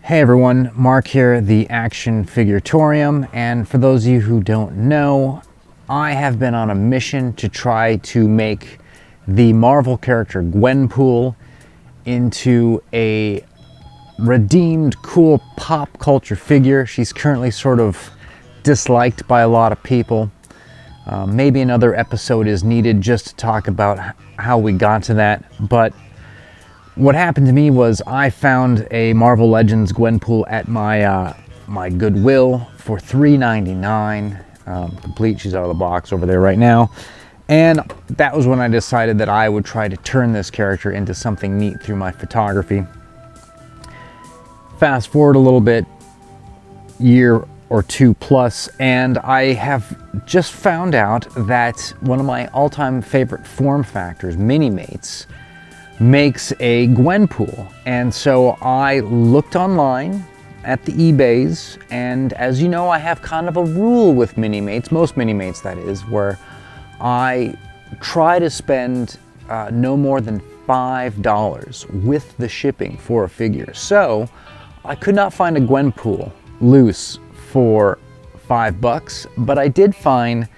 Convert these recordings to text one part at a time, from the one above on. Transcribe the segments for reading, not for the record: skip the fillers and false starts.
Hey everyone, Mark here, the Action Figuratorium, and for those of you who don't know, I have been on a mission to try to make the Marvel character Gwenpool into a redeemed, cool pop culture figure. She's currently sort of disliked by a lot of people. Maybe another episode is needed just to talk about how we got to that, but what happened to me was I found a Marvel Legends Gwenpool at my Goodwill for $3.99, complete. She's out of the box over there right now. And that was when I decided that I would try to turn this character into something neat through my photography. Fast forward a little bit, year or two plus, and I have just found out that one of my all-time favorite form factors, Minimates, makes a Gwenpool. And so I looked online at the eBays, and as you know, I have kind of a rule with Minimates, most Minimates that is, where I try to spend no more than $5 with the shipping for a figure. So I could not find a Gwenpool loose for $5, but I did find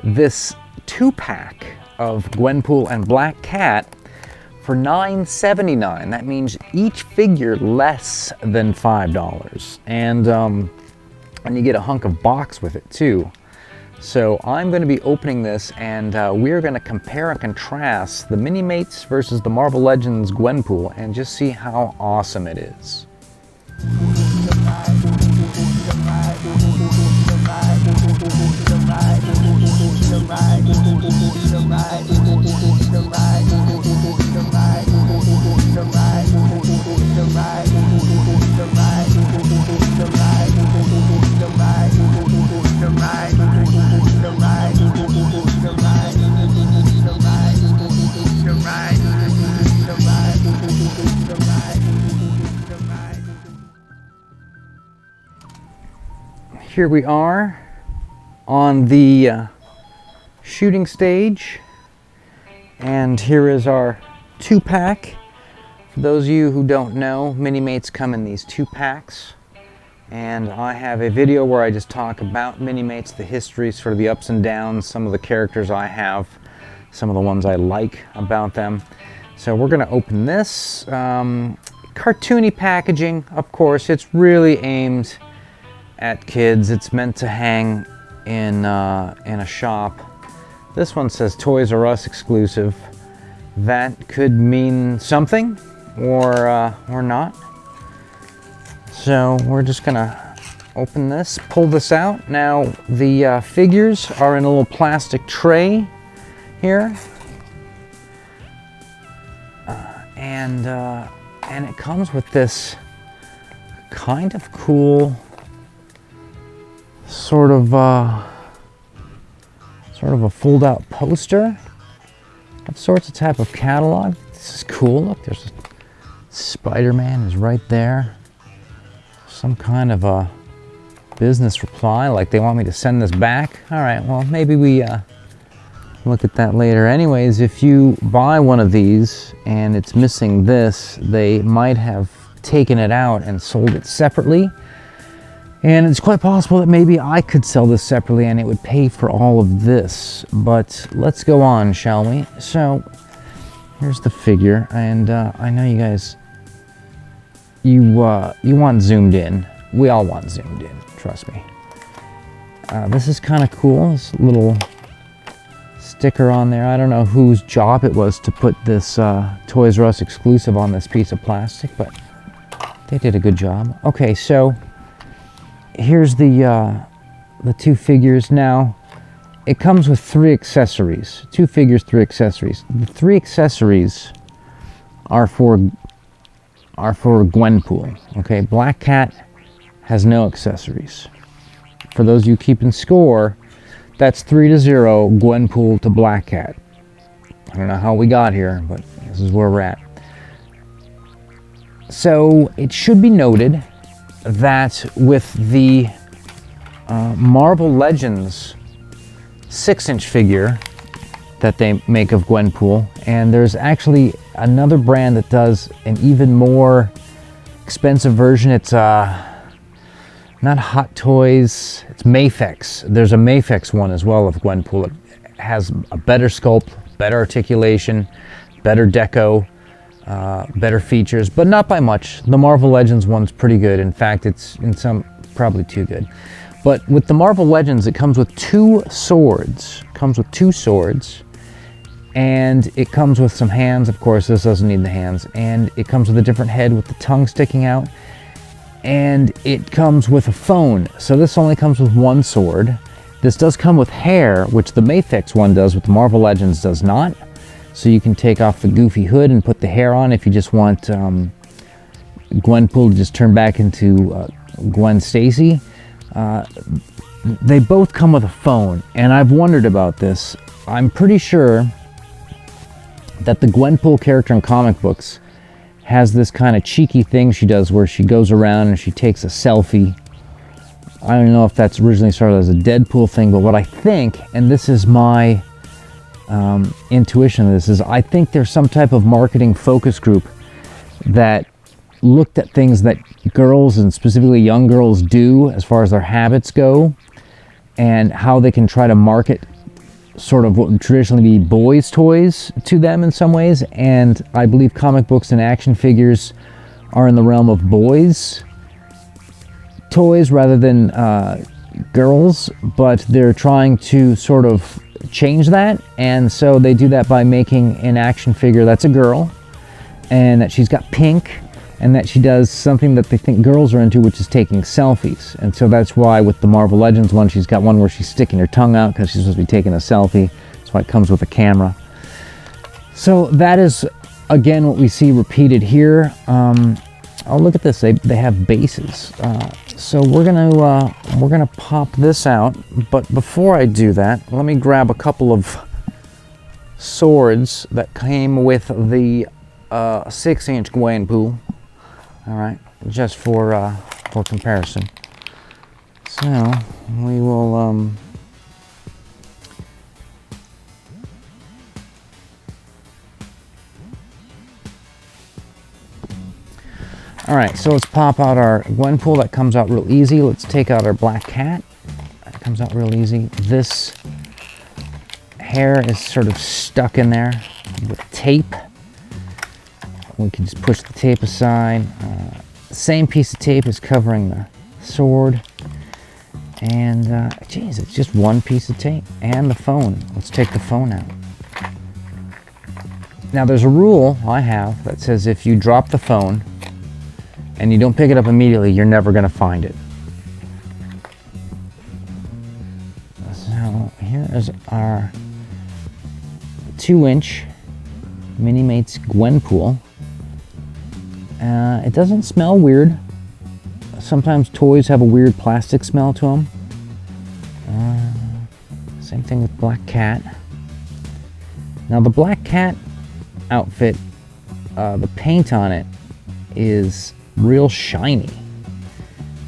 this 2-pack of Gwenpool and Black Cat for $9.79. That means each figure less than $5, and you get a hunk of box with it too. So I'm going to be opening this, and we're going to compare and contrast the Minimates versus the Marvel Legends Gwenpool and just see how awesome it is. Here we are on the shooting stage, and here is our 2-pack. For those of you who don't know, Minimates come in these 2-packs, and I have a video where I just talk about Minimates, the history, sort of the ups and downs, some of the characters I have, some of the ones I like about them. So we're going to open this. Cartoony packaging, of course. It's really aimed at kids. It's meant to hang in a shop. This one says Toys R Us exclusive. That could mean something or not. So we're just gonna open this, pull this out. Now the figures are in a little plastic tray here, and it comes with this kind of cool sort of a fold-out poster of sorts, a type of catalog. This is cool. Look, there's a Spider-Man is right there. Some kind of a business reply, like they want me to send this back. All right, well, maybe we look at that later. Anyways, if you buy one of these and it's missing this, they might have taken it out and sold it separately. And it's quite possible that maybe I could sell this separately and it would pay for all of this. But let's go on, shall we? So here's the figure, and I know you guys, you want zoomed in. We all want zoomed in, trust me. This is kind of cool. This little sticker on there. I don't know whose job it was to put this Toys R Us exclusive on this piece of plastic, but they did a good job. Okay, so here's the 2 figures. Now, it comes with 3 accessories. 2 figures, 3 accessories. The 3 accessories are for Gwenpool. Okay, Black Cat has no accessories. For those of you keeping score, that's 3-0 Gwenpool to Black Cat. I don't know how we got here, but this is where we're at. So it should be noted that with the Marvel Legends 6-inch figure that they make of Gwenpool, and there's actually another brand that does an even more expensive version. It's not Hot Toys, it's Mafex. There's a Mafex one as well of Gwenpool. It has a better sculpt, better articulation, better deco, better features, but not by much. The Marvel Legends one's pretty good. In fact, it's in some probably too good. But with the Marvel Legends, it comes with two swords. And it comes with some hands. Of course, this doesn't need the hands. And it comes with a different head with the tongue sticking out. And it comes with a phone. So this only comes with one sword. This does come with hair, which the Mafex one does, but the Marvel Legends does not. So you can take off the goofy hood and put the hair on if you just want Gwenpool to just turn back into Gwen Stacy. They both come with a phone, and I've wondered about this. I'm pretty sure that the Gwenpool character in comic books has this kind of cheeky thing she does where she goes around and she takes a selfie. I don't know if that's originally started as a Deadpool thing, but what I think, and this is my intuition of this, is I think there's some type of marketing focus group that looked at things that girls, and specifically young girls, do as far as their habits go, and how they can try to market sort of what would traditionally be boys' toys to them in some ways. And I believe comic books and action figures are in the realm of boys' toys rather than girls, but they're trying to sort of change that. And so they do that by making an action figure that's a girl, and that she's got pink, and that she does something that they think girls are into, which is taking selfies. And so that's why with the Marvel Legends one, she's got one where she's sticking her tongue out because she's supposed to be taking a selfie. That's why it comes with a camera. So that is, again, what we see repeated here. Oh, look at this, they have bases. So we're gonna pop this out, but before I do that, let me grab a couple of swords that came with the 6-inch Gwenpool. All right, just for comparison. So we will all right, so let's pop out our Gwenpool. That comes out real easy. Let's take out our Black Cat. That comes out real easy. This hair is sort of stuck in there with tape. We can just push the tape aside. The same piece of tape is covering the sword. And, geez, it's just one piece of tape. And the phone. Let's take the phone out. Now, there's a rule I have that says if you drop the phone and you don't pick it up immediately, you're never going to find it. So, here is our 2-inch Minimates Gwenpool. It doesn't smell weird. Sometimes toys have a weird plastic smell to them. Same thing with Black Cat. Now the Black Cat outfit, the paint on it is real shiny.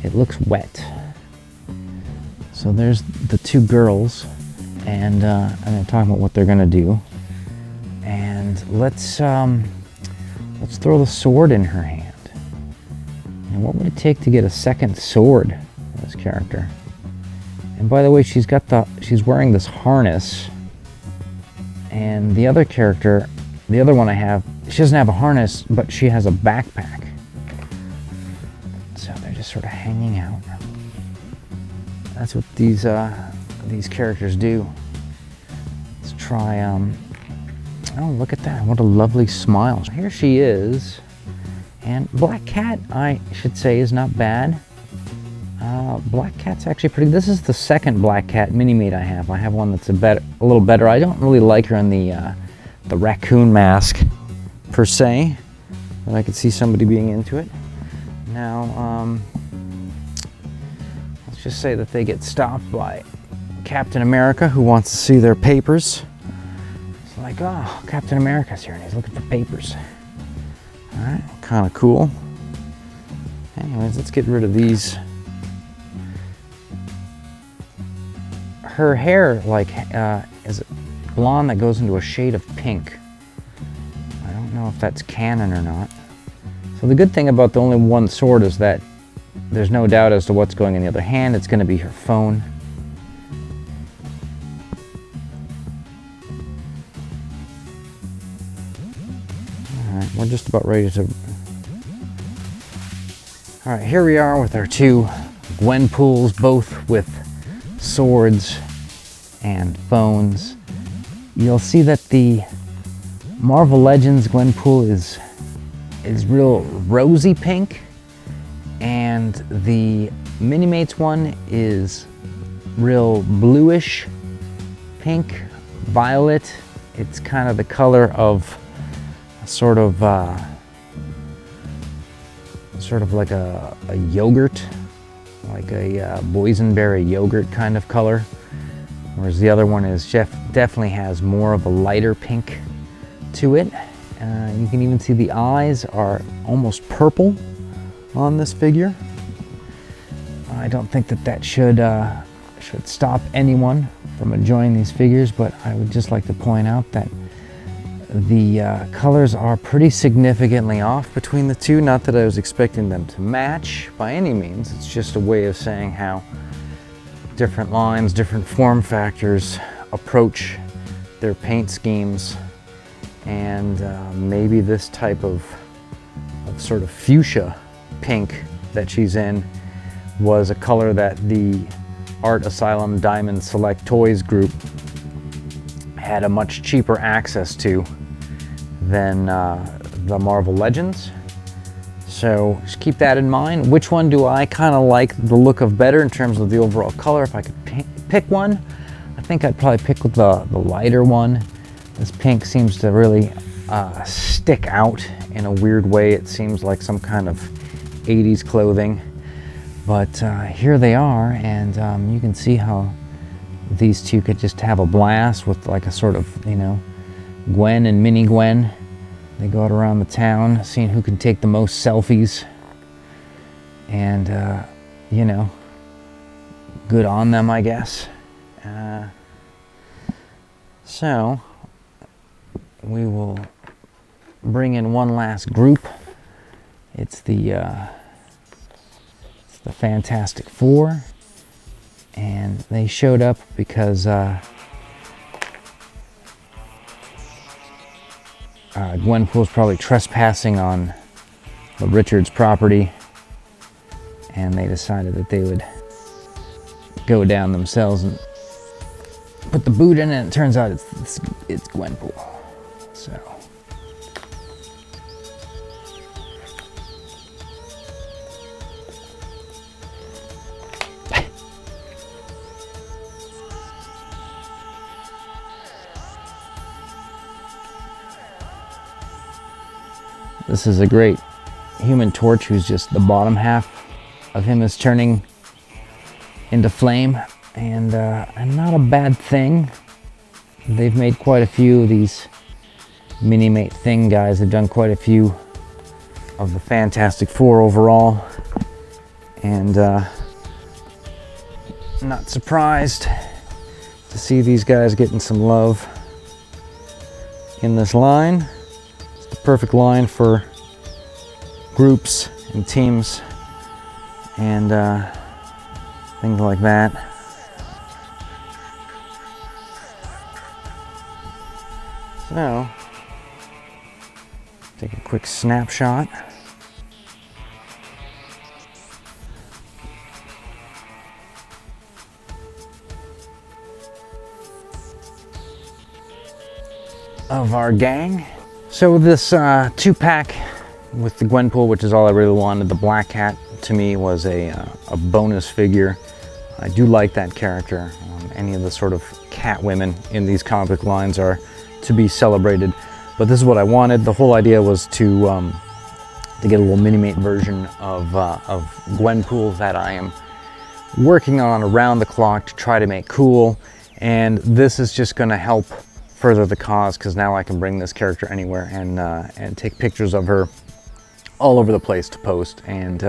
It looks wet. So there's the two girls, and they're talking about what they're gonna do. And let's throw the sword in her hand. And what would it take to get a second sword for this character? And by the way, she's wearing this harness. And the other character, the other one I have, she doesn't have a harness, but she has a backpack. So they're just sort of hanging out. That's what these characters do. Let's try, oh, look at that. What a lovely smile. Here she is. And Black Cat, I should say, is not bad. Black Cat's actually pretty. This is the second Black Cat Minimate I have. I have one that's a little better. I don't really like her in the raccoon mask, per se. But I could see somebody being into it. Now, let's just say that they get stopped by Captain America, who wants to see their papers. It's like, oh, Captain America's here and he's looking for papers. All right, kind of cool. Anyways, let's get rid of these. Her hair, like, is blonde that goes into a shade of pink. I don't know if that's canon or not. So the good thing about the only one sword is that there's no doubt as to what's going in the other hand. It's going to be her phone. Alright, we're just about ready to... Alright, here we are with our two Gwenpools, both with swords and phones. You'll see that the Marvel Legends Gwenpool is real rosy pink, and the Minimates one is real bluish pink, violet. It's kind of the color of a sort of like a yogurt, like a boysenberry yogurt kind of color, whereas the other one is definitely has more of a lighter pink to it. You can even see the eyes are almost purple on this figure. I don't think that should stop anyone from enjoying these figures, but I would just like to point out that the colors are pretty significantly off between the two. Not that I was expecting them to match by any means. It's just a way of saying how different lines, different form factors approach their paint schemes. And maybe this type of sort of fuchsia pink that she's in was a color that the Art Asylum Diamond Select Toys group had a much cheaper access to than the Marvel Legends. So just keep that in mind. Which one do I kind of like the look of better in terms of the overall color? If I could pick one, I think I'd probably pick with the lighter one. This pink seems to really stick out in a weird way. It seems like some kind of 80s clothing. But here they are, and you can see how these two could just have a blast with like a sort of, you know, Gwen and Mini Gwen. They go out around the town seeing who can take the most selfies. And, you know, good on them, I guess. So we will bring in one last group. It's the Fantastic Four, and they showed up because Gwenpool's probably trespassing on the Richards property, and they decided that they would go down themselves and put the boot in, and it turns out it's Gwenpool. So this is a great Human Torch, who's just the bottom half of him is turning into flame, and not a bad thing. They've made quite a few of these Minimate Thing guys. They've done quite a few of the Fantastic Four overall, and not surprised to see these guys getting some love in this line. It's the perfect line for groups and teams and things like that. So, take a quick snapshot. Of our gang. So this 2-pack with the Gwenpool, which is all I really wanted, the Black Cat, to me was a bonus figure. I do like that character. Any of the sort of cat women in these comic lines are to be celebrated, but this is what I wanted. The whole idea was to get a little Minimate version of Gwenpool that I am working on around the clock to try to make cool, and this is just going to help further the cause, because now I can bring this character anywhere and take pictures of her all over the place to post, and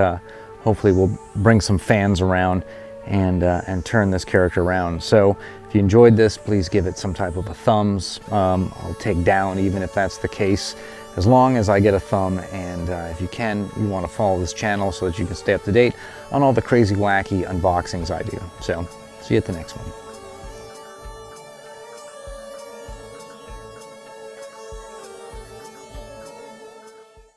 hopefully we'll bring some fans around and turn this character around. So if you enjoyed this, please give it some type of a thumbs. I'll take down even if that's the case. as long as I get a thumb, and if you can, you want to follow this channel so that you can stay up to date on all the crazy, wacky unboxings I do. So, see you at the next one.